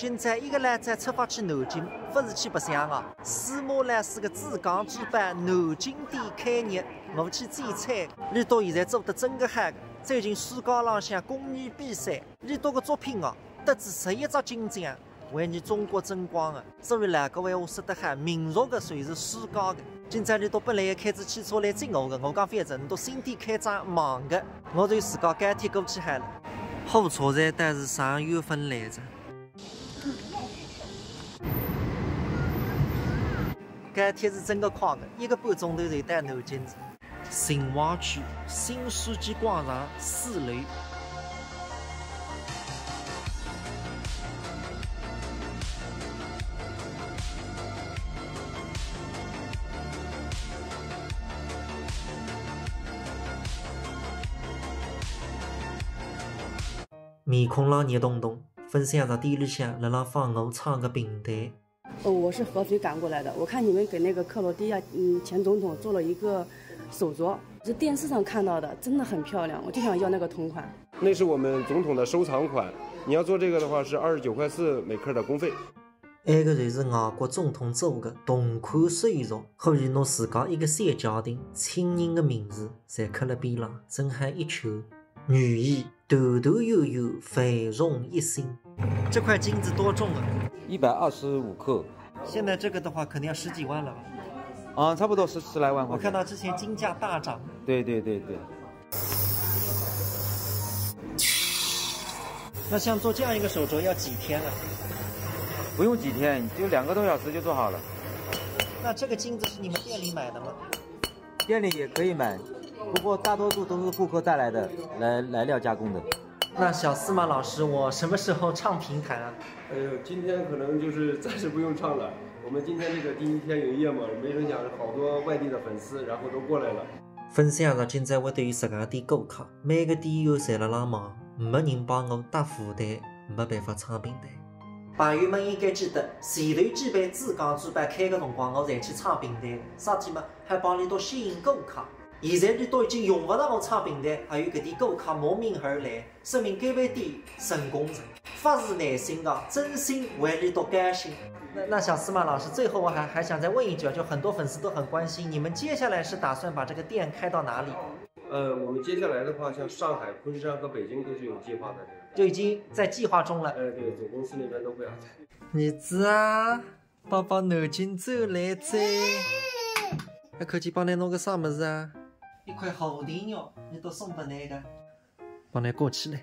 现在一个男仔出发去南京，不是去白相啊。司马南是个主讲举办南京店开业，我去剪彩。李导现在做得真个嗨个，最近暑假浪向公益比赛，李导个作品哦，得至11只金奖，为你中国争光啊！所以来个闲话说得嗨，民族个随是暑假个。今朝李导本来要开着汽车来接我个，我讲反正都身体开张忙个，我就自家改天过去嗨了。火车站但是3月份来着。改天是真个快的，1个半钟头就到南京市新华区新世纪广场4楼。面孔老热咚咚，分享着地里向辣辣放牛场个平台。我是合肥赶过来的。我看你们给那个克罗地亚前总统做了一个手镯，是电视上看到的，真的很漂亮，我就想要那个同款。那是我们总统的收藏款，你要做这个的话是29.4块每克的工费。那个就是外国总统做的同款手镯，可以拿自家一个小家庭、亲人的名字侪刻了边浪，真喊一球，寓意头头悠悠，繁荣一生。这块金子多重啊？125克。现在这个的话，肯定要10几万了吧？差不多10来万。我看到之前金价大涨。对。那像做这样一个手镯要几天啊？不用几天，就2个多小时就做好了。那这个金子是你们店里买的吗？店里也可以买，不过大多数都是顾客带来的，来料加工的。那小司马老师，我什么时候唱评弹啊？今天可能就是暂时不用唱了。我们今天这个第1天营业嘛，没成想好多外地的粉丝，然后都过来了。分享着今朝我对于10家店顾客，每个店友侪辣辣忙，没人帮我带副台，没办法唱评弹。朋友们应该记得，前头几班主讲举办开个辰光，我才去唱评弹，啥体嘛还帮你到吸引顾客。现在你都已经用不着我唱平台，还有搿点顾客慕名而来，说明这位店成功了，发自内心的真心为你都感谢。那小司马老师，最后我还想再问一句，就很多粉丝都很关心，你们接下来是打算把这个店开到哪里？我们接下来的话，像上海、昆山和北京都是有计划的，就已经在计划中了。对，总公司那边都会安排。儿子啊，爸爸南京走来噻，还客气帮你弄个啥么子啊？一块好的哟，你都送给那个，帮你过去了。